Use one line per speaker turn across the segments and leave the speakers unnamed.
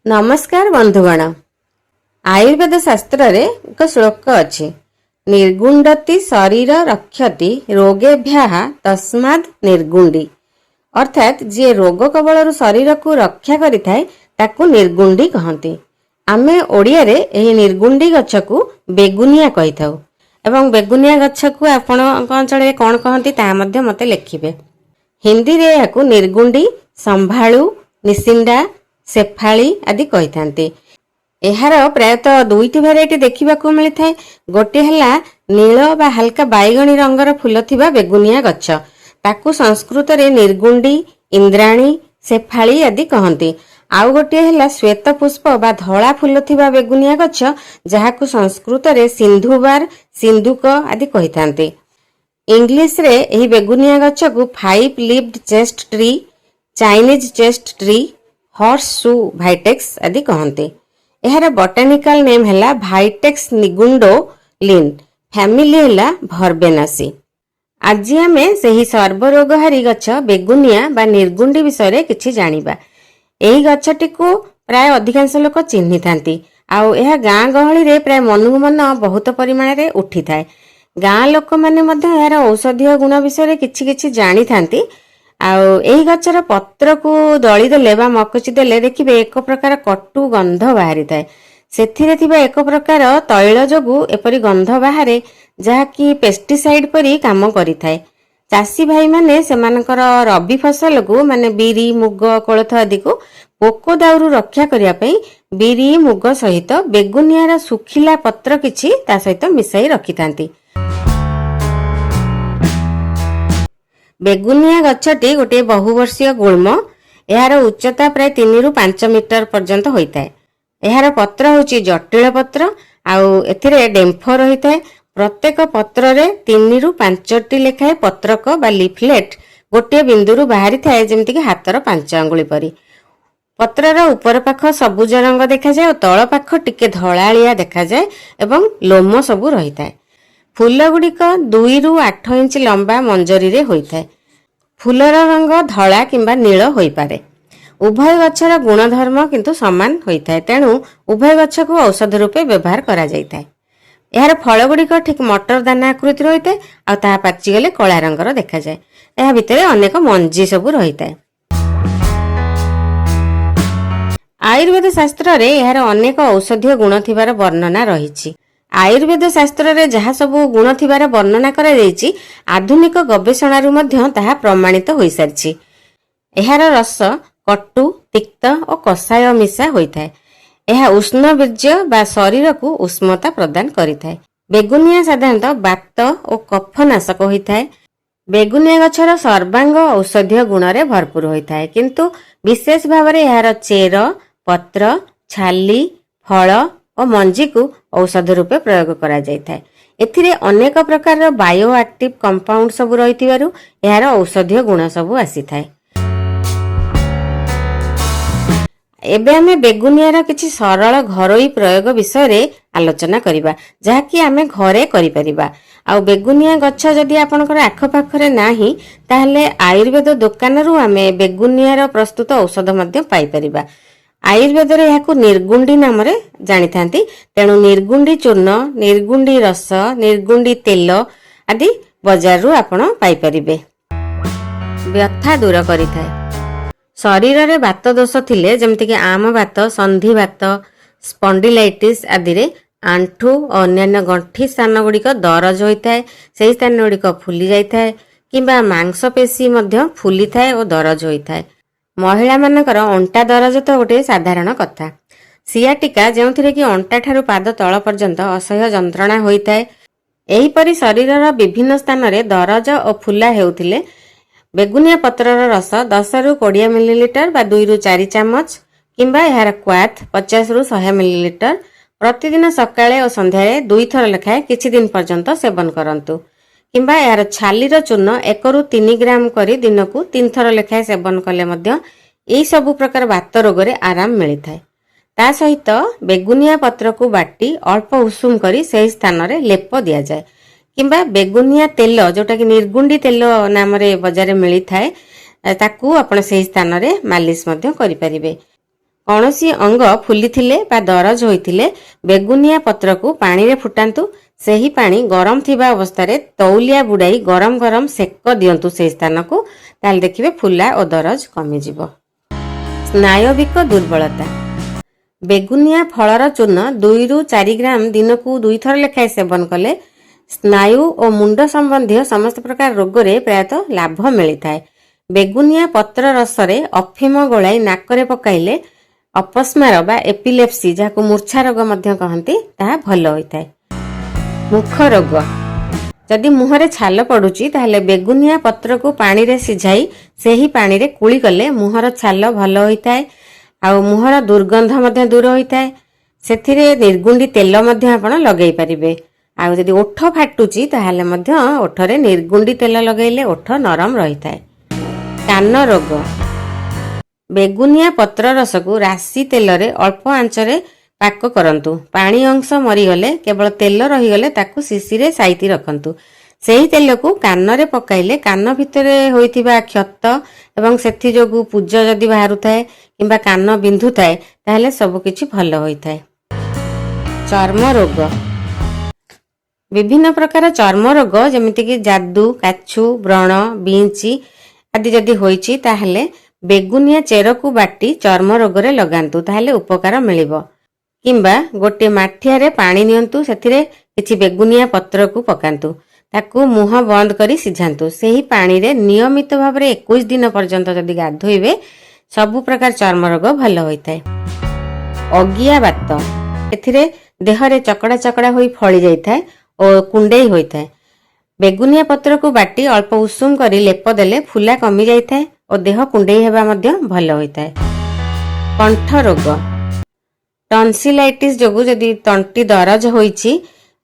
नमस्कार बंधुगण। आयुर्वेद शास्त्र रे एक श्लोक अछि, निर्गुंडति शरीर रक्षति रोगेभ्यः तस्माद् निर्गुंडी। अर्थात जे रोग कबलरू शरीर को रक्षा करिथाय ताकू निर्गुंडी कहंती। आमे ओडिया रे एही निर्गुंडी गछ को बेगुनिया कहिथाउ एवं बेगुनिया गछ को आपण अंचल कोन कहंती ता मध्ये मते लिखिबे। हिंदी रे याकू निर्गुंडी, संभाळू, निसिंडा, सेफाली आदि कहिथांती। एहार प्रायतः दुईटी भेराइटी देखिबाकू मिलिथाय। गोटे हला नील बा हल्का बैगणी रंगर फूल थिबा बेगुनिया गछ, ताकू संस्कृत रे निर्गुंडी, इंद्राणी, सेफाली आदि कहंती। आउ गोटे हला श्वेत पुष्प बा धला फूल थिबा बेगुनिया गछ, जहाकू संस्कृत रे सिंधुबार, सिंधुक आदि कहिथांती। इंग्लिश रे एही बेगुनिया गछ को 5 leaved chest tree, Chinese chest tree, horse shoe vitex आदि कहंते। एहार बोटानिकल नेम हैला भाइटेक्स निगुंडो लिन, फैमिली हैला भर्बेनासी। आज आमे सेही सर्वरोगहारी गछ बेगुनिया बा निर्गुंडी विषय किछि जानिबा। एही गछटी को प्राय अधिकांश लोक चिन्हि थांती। आउ एहा गाँ गहली रे प्राय मनकु मन बहुत परिमाण रे उठी थाए। गाँ लोक माने मध्ये एहार औषधीय गुण विषय किछि किछि जानि थांती। आउ एही गछर पत्र को दली देले बा मकचि देले देखिबे एक प्रकार कटु गंध बाहरी थाए। सेथिरे थिबा एक प्रकार तैल जोगु एपरी गंध बाहरे, जहा कि पेस्टिसाइड परी काम करिथाए। चासी भाई माने सेमानकर रबी फसल को माने बिरी, मुग, कोलथ आदि को पोको दाउरु रक्षा करिया पई बिरी, मुग सहित बेगुनियार सुखिला पत्र किछि ता सहित मिसाई रखिथांती। बेगुनिया गछटी गोटे बहुवर्षीय गुल्म। एहार उच्चता प्राय 3 रु 5 मीटर पर्यंत होइताए। एहार पत्र होची जटिल पत्र, आउ एथिरे डेम्फ रहिताए। प्रत्येक पत्र रे 3 रु 5टी लेखाए पत्रक बा लिफलेट गोटे बिंदुरु बाहरी थाए, जेमति कि हातर 5 आंगुली परी। पत्रर ऊपर पाख सबुज रंग देखा जाए और तळ पाख टिके धଳାଳିଆ देखा जाए एवं लोम सबु रहिताए। फूल गुड़िक 2 रु 8 इंच लंबा मंजरी रे होइथाए। फूलर रंग धला किंबा नील होई पारे। उभय गछर गुणधर्म किंतु समान होइथाए, तेणु उभय गछ को औषध रूपे व्यवहार करा जाइथाए। एहार फल गुड़िक ठीक मटर दाना आकृति रहिथाए आ ताहा पाचि गले कला रंगर देखा जाए। एहा भितरे अनेक मंजी सबु रहिथाए। आयुर्वेद शास्त्र रे एहार अनेक औषधीय गुण थिबार वर्णना रहिछि। आयुर्वेद शास्त्र रे जहा सबु गुण थिबार वर्णना करा जाइछि, आधुनिक गवेषणारु मध्य ताहा प्रमाणित होई सारिछि। एहार रस कटु, तिक्त और कषाय मिशा होइथाए। एहा उष्ण बीर्य बा शरीर को उष्णता प्रदान करिथाए। बेगुनिया साधारणतः बात और कफनाशक होइथाए। बेगुनिया गछर सर्वांग औषधीय गुण रे भरपूर होइथाए, किंतु विशेष भाव रे एहार चेर, पत्र, छाली, फल और मंजी को औषध रूपे प्रयोग करा जाइथाए। एथिरे अनेक प्रकार बायो एक्टिव कंपाउंड सब रहितिबारु एहार औषधीय गुण सब आसीथाए। एबे आमे बेगुनियार किछि सरल घरोई प्रयोग विषय रे आलोचना करिबा, जहा कि आमे घरे करि परिबा। आ बेगुनिया गछ जदि आपनकर आखपाखरे नाही, ताहले आयुर्वेद दुकानरू आमे बेगुनियार प्रस्तुत औषध मध्ये पाई परिबा। आयुर्वेद रे याकू निर्गुंडी नाम रे जानि थांती। तेणु निर्गुंडी चूर्ण, निर्गुंडी रस, निर्गुंडी तेल आदि बाजार रु आपण पाई परिबे। व्यथा दूर करिथाए। शरीर रे वात दोष थिले, जेमति कि आम वात, संधि वात, स्पॉन्डिलाइटिस आदि रे आंठू और अन्य गंठी स्थान गुड़िक दरज होइथाए। सेही स्थान गुड़िक फुली जाइथाए किंबा मांसपेशी मध्य फुली थाए और दरज होइथाए। महिला मानकर अंटा दरज तो गोटे साधारण कथा। सियाटिका, जेउथिरे कि अंटा ठारू पाद तळ पर्यंत असह्य जंत्रणा होइथाए। एही परी शरीरर विभिन्न स्थान रे दरज और फुला हेउथिले बेगुनिया पत्रर रस 10 रु 20 मिलीलीटर बा 2 रु 4 चामच किंबा एहार क्वाथ 50 रु 100 मिलीलीटर प्रतिदिन सकाळे और संध्यारे 2 थर लेखाए किछि दिन पर्यंत सेवन करंतु। किंबा यार छालीर चूर्ण 1 रु 3 ग्राम करी दिन को 3 थर लेखाए सेवन कले मध्य एही सब प्रकार वात रोग रे आराम मिलिथाए। ता सहित बेगुनिया पत्र को बाटी अल्प उषुम करी सही स्थान रे लेप दिया जाए। किंबा बेगुनिया तेल, जोटा कि निर्गुंडी तेल नाम रे बाजार मिलिथाए, ताकू आपण सही स्थान रे मालिश मध्य करि परिबे। କୌଣସି ଅଙ୍ଗ ଫୁଲିଥିଲେ ବା ଦରଜ ହୋଇଥିଲେ ବେଗୁନିଆ ପତ୍ରକୁ ପାଣିରେ ଫୁଟାନ୍ତୁ। ସେହି ପାଣି ଗରମ ଥିବା ଅବସ୍ଥାରେ ତଉଲିଆ ବୁଡାଇ ଗରମ ଗରମ ସେକ ଦିଅନ୍ତୁ ସେହି ସ୍ଥାନକୁ। ତାହେଲେ ଦେଖିବେ ଫୁଲା ଓ ଦରଜ କମିଯିବ। ସ୍ନାୟବିକ ଦୁର୍ବଳତା। ବେଗୁନିଆ ଫଳର ଚୂର୍ଣ୍ଣ 2 ରୁ 4 ଗ୍ରାମ ଦିନକୁ 2 ଥର ଲେଖାଏଁ ସେବନ କଲେ ସ୍ନାୟୁ ଓ ମୁଣ୍ଡ ସମ୍ବନ୍ଧୀୟ ସମସ୍ତ ପ୍ରକାର ରୋଗରେ ପ୍ରାୟତଃ ଲାଭ ମିଳିଥାଏ। ବେଗୁନିଆ ପତ୍ର ରସରେ ଅଫିମ ଗୋଳାଇ ନାକରେ ପକାଇଲେ ଅପସ୍ମାର ବା ଏପିଲେପ୍ସି, ଯାହାକୁ ମୂର୍ଚ୍ଛା ରୋଗ ମଧ୍ୟ କହନ୍ତି, ତାହା ଭଲ ହୋଇଥାଏ। ମୁଖ ରୋଗ। ଯଦି ମୁହଁରେ ଛାଲ ପଡୁଛି ତାହେଲେ ବେଗୁନିଆ ପତ୍ରକୁ ପାଣିରେ ସିଝାଇ ସେହି ପାଣିରେ କୁଳି କଲେ ମୁହଁର ଛାଲ ଭଲ ହୋଇଥାଏ ଆଉ ମୁହଁର ଦୁର୍ଗନ୍ଧ ମଧ୍ୟ ଦୂର ହୋଇଥାଏ। ସେଥିରେ ନିର୍ଗୁଣ୍ଡି ତେଲ ମଧ୍ୟ ଆପଣ ଲଗାଇ ପାରିବେ। ଆଉ ଯଦି ଓଠ ଫାଟୁଛି ତାହେଲେ ମଧ୍ୟ ଓଠରେ ନିର୍ଗୁଣ୍ଡି ତେଲ ଲଗାଇଲେ ଓଠ ନରମ ରହିଥାଏ। କାନ ରୋଗ। ବେଗୁନିଆ ପତ୍ର ରସକୁ ରାଶି ତେଲରେ ଅଳ୍ପ ଆଞ୍ଚରେ ପାକ କରନ୍ତୁ। ପାଣି ଅଂଶ ମରିଗଲେ କେବଳ ତେଲ ରହିଗଲେ ତାକୁ ଶିଶିରେ ସାଇତି ରଖନ୍ତୁ। ସେହି ତେଲକୁ କାନରେ ପକାଇଲେ କାନ ଭିତରେ ହୋଇଥିବା କ୍ଷତ ଏବଂ ସେଥି ଯୋଗୁଁ ପୂଜ ଯଦି ବାହାରୁଥାଏ କିମ୍ବା କାନ ବିନ୍ଧୁଥାଏ ତାହେଲେ ସବୁକିଛି ଭଲ ହୋଇଥାଏ। ଚର୍ମ ରୋଗ। ବିଭିନ୍ନ ପ୍ରକାର ଚର୍ମ ରୋଗ ଯେମିତିକି ଯାଦୁ, କାଛୁ, ବ୍ରଣ, ବିଞ୍ଚି ଆଦି ଯଦି ହୋଇଛି ତାହେଲେ ବେଗୁନିଆ ଚେରକୁ ବାଟି ଚର୍ମ ରୋଗରେ ଲଗାନ୍ତୁ, ତାହେଲେ ଉପକାର ମିଳିବ। କିମ୍ବା ଗୋଟିଏ ମାଠିଆରେ ପାଣି ନିଅନ୍ତୁ, ସେଥିରେ କିଛି ବେଗୁନିଆ ପତ୍ରକୁ ପକାନ୍ତୁ, ତାକୁ ମୁହଁ ବନ୍ଦ କରି ସିଝାନ୍ତୁ। ସେହି ପାଣିରେ ନିୟମିତ ଭାବରେ 21 ଦିନ ପର୍ଯ୍ୟନ୍ତ ଯଦି ଗାଧୋଇବେ ସବୁ ପ୍ରକାର ଚର୍ମ ରୋଗ ଭଲ ହୋଇଥାଏ। ଅଗିଆ ବାତ। ଏଥିରେ ଦେହରେ ଚକଡା ଚକଡା ହୋଇ ଫଳି ଯାଇଥାଏ ଓ କୁଣ୍ଡେଇ ହୋଇଥାଏ। ବେଗୁନିଆ ପତ୍ରକୁ ବାଟି ଅଳ୍ପ ଉଷୁମ କରି ଲେପ ଦେଲେ ଫୁଲା କମି ଯାଇଥାଏ ଓ ଦେହ କୁଣ୍ଡେଇ ହେବା ମଧ୍ୟ ଭଲ ହୋଇଥାଏ। କଣ୍ଠ ରୋଗ। ଟନ୍ସିଲାଇଟିସ୍ ଯୋଗୁଁ ଯଦି ତଣ୍ଟି ଦରଜ ହୋଇଛି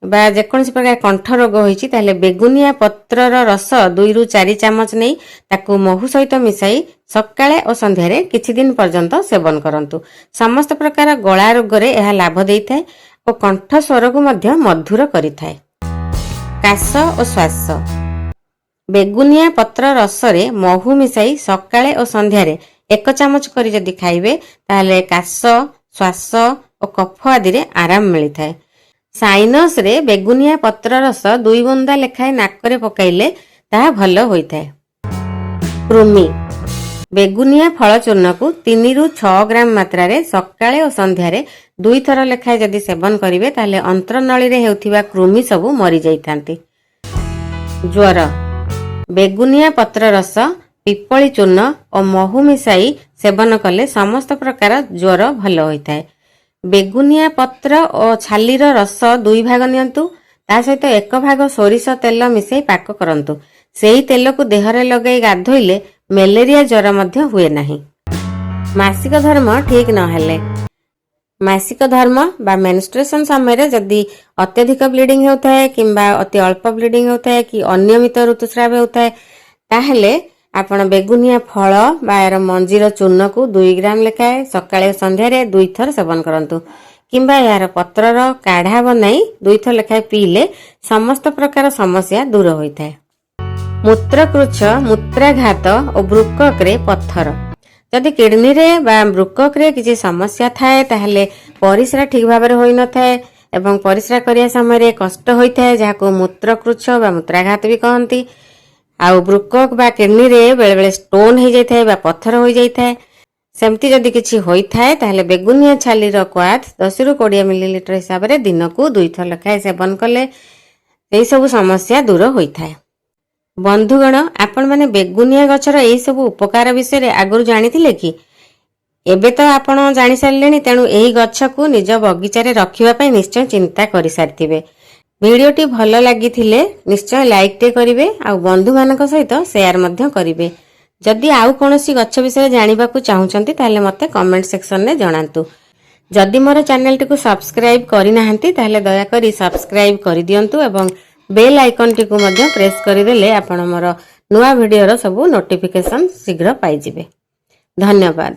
ବା ଯେକୌଣସି ପ୍ରକାର କଣ୍ଠ ରୋଗ ହୋଇଛି ତାହେଲେ ବେଗୁନିଆ ପତ୍ରର ରସ 2 ରୁ 4 ଚାମଚ ନେଇ ତାକୁ ମହୁ ସହିତ ମିଶାଇ ସକାଳେ ଓ ସନ୍ଧ୍ୟାରେ କିଛି ଦିନ ପର୍ଯ୍ୟନ୍ତ ସେବନ କରନ୍ତୁ। ସମସ୍ତ ପ୍ରକାର ଗଳା ରୋଗରେ ଏହା ଲାଭ ଦେଇଥାଏ ଓ କଣ୍ଠ ସ୍ୱରକୁ ମଧ୍ୟ ମଧୁର କରିଥାଏ। କାଶ ଓ ଶ୍ୱାସ। ବେଗୁନିଆ ପତ୍ର ରସରେ ମହୁ ମିଶାଇ ସକାଳେ ଓ ସନ୍ଧ୍ୟାରେ 1 ଚାମଚ କରି ଯଦି ଖାଇବେ ତାହେଲେ କାଶ, ଶ୍ୱାସ ଓ କଫ ଆଦିରେ ଆରାମ ମିଳିଥାଏ। ସାଇନସରେ ବେଗୁନିଆ ପତ୍ର ରସ 2 ବୁନ୍ଦା ଲେଖାଏଁ ନାକରେ ପକାଇଲେ ତାହା ଭଲ ହୋଇଥାଏ। କୃମି। ବେଗୁନିଆ ଫଳ ଚୂର୍ଣ୍ଣକୁ 3 ରୁ 6 ଗ୍ରାମ ମାତ୍ରାରେ ସକାଳେ ଓ ସନ୍ଧ୍ୟାରେ 2 ଥର ଲେଖାଏଁ ଯଦି ସେବନ କରିବେ ତାହେଲେ ଅନ୍ତ୍ରନଳୀରେ ହେଉଥିବା କୃମି ସବୁ ମରିଯାଇଥାନ୍ତି। ଜ୍ୱର। ବେଗୁନିଆ ପତ୍ର ରସ, ପିପଳି ଚୂର୍ଣ୍ଣ ଓ ମହୁ ମିଶାଇ ସେବନ କଲେ ସମସ୍ତ ପ୍ରକାର ଜ୍ୱର ଭଲ ହୋଇଥାଏ। ବେଗୁନିଆ ପତ୍ର ଓ ଛାଲିର ରସ 2 ଭାଗ ନିଅନ୍ତୁ, ତା ସହିତ 1 ଭାଗ ସୋରିଷ ତେଲ ମିଶାଇ ପାକ କରନ୍ତୁ। ସେହି ତେଲକୁ ଦେହରେ ଲଗାଇ ଗାଧୋଇଲେ ମ୍ୟାଲେରିଆ ଜ୍ୱର ମଧ୍ୟ ହୁଏ ନାହିଁ। ମାସିକ ଧର୍ମ ଠିକ ନହେଲେ। ମାସିକ ଧର୍ମ ବା ମେନଷ୍ଟ୍ରୁଏସନ ସମୟରେ ଯଦି ଅତ୍ୟଧିକ ବ୍ଲିଡିଂ ହେଉଥାଏ କିମ୍ବା ଅତି ଅଳ୍ପ ବ୍ଲିଡିଂ ହେଉଥାଏ କି ଅନିୟମିତ ଋତୁସ୍ରାବ ହେଉଥାଏ ତାହେଲେ ଆପଣ ବେଗୁନିଆ ଫଳ ବା ଏହାର ମଞ୍ଜିର ଚୂର୍ଣ୍ଣକୁ 2 ଗ୍ରାମ ଲେଖାଏଁ ସକାଳେ ସନ୍ଧ୍ୟାରେ 2 ଥର ସେବନ କରନ୍ତୁ କିମ୍ବା ଏହାର ପତ୍ରର କାଢା ବନାଇ 2 ଥର ଲେଖାଏଁ ପିଇଲେ ସମସ୍ତ ପ୍ରକାର ସମସ୍ୟା ଦୂର ହୋଇଥାଏ। ମୂତ୍ରକୃଚ୍ଛ, ମୂତ୍ରାଘାତ ଓ ବୃକକରେ ପଥର। ଯଦି କିଡନୀରେ ବା ବୃକକରେ କିଛି ସମସ୍ୟା ଥାଏ ତାହେଲେ ପରିସ୍ରା ଠିକ ଭାବରେ ହୋଇନଥାଏ ଏବଂ ପରିସ୍ରା କରିବା ସମୟରେ କଷ୍ଟ ହୋଇଥାଏ, ଯାହାକୁ ମୂତ୍ରକୃଚ୍ଛ ବା ମୂତ୍ରାଘାତ ବି କହନ୍ତି। ଆଉ ବୃକକ ବା କିଡନୀରେ ବେଳେବେଳେ ଷ୍ଟୋନ ହେଇଯାଇଥାଏ ବା ପଥର ହୋଇଯାଇଥାଏ। ସେମିତି ଯଦି କିଛି ହୋଇଥାଏ ତାହେଲେ ବେଗୁନିଆ ଛାଲିର କ୍ୱାଥ 10 ରୁ 20 ମିଲିଲିଟର ହିସାବରେ ଦିନକୁ 2 ଥର ଲେଖାଏଁ ସେବନ କଲେ ଏହି ସବୁ ସମସ୍ୟା ଦୂର ହୋଇଥାଏ। ବନ୍ଧୁଗଣ, ଆପଣମାନେ ବେଗୁନିଆ ଗଛର ଏହି ସବୁ ଉପକାର ବିଷୟରେ ଆଗରୁ ଜାଣିଥିଲେ କି? ଏବେ ତ ଆପଣ ଜାଣିସାରିଲେଣି, ତେଣୁ ଏହି ଗଛକୁ ନିଜ ବଗିଚାରେ ରଖିବା ପାଇଁ ନିଶ୍ଚୟ ଚିନ୍ତା କରିସାରିଥିବେ। ଭିଡିଓଟି ଭଲ ଲାଗିଥିଲେ ନିଶ୍ଚୟ ଲାଇକ୍ ଟେ କରିବେ ଆଉ ବନ୍ଧୁମାନଙ୍କ ସହିତ ସେୟାର ମଧ୍ୟ କରିବେ। ଯଦି ଆଉ କୌଣସି ଗଛ ବିଷୟରେ ଜାଣିବାକୁ ଚାହୁଁଛନ୍ତି ତାହେଲେ ମୋତେ କମେଣ୍ଟ ସେକ୍ସନରେ ଜଣାନ୍ତୁ। ଯଦି ମୋର ଚ୍ୟାନେଲଟିକୁ ସବସ୍କ୍ରାଇବ କରିନାହାନ୍ତି ତାହେଲେ ଦୟାକରି ସବସ୍କ୍ରାଇବ କରିଦିଅନ୍ତୁ ଏବଂ ବେଲ୍ ଆଇକନଟିକୁ ମଧ୍ୟ ପ୍ରେସ୍ କରିଦେଲେ ଆପଣ ମୋର ନୂଆ ଭିଡିଓର ସବୁ ନୋଟିଫିକେସନ ଶୀଘ୍ର ପାଇଯିବେ। ଧନ୍ୟବାଦ।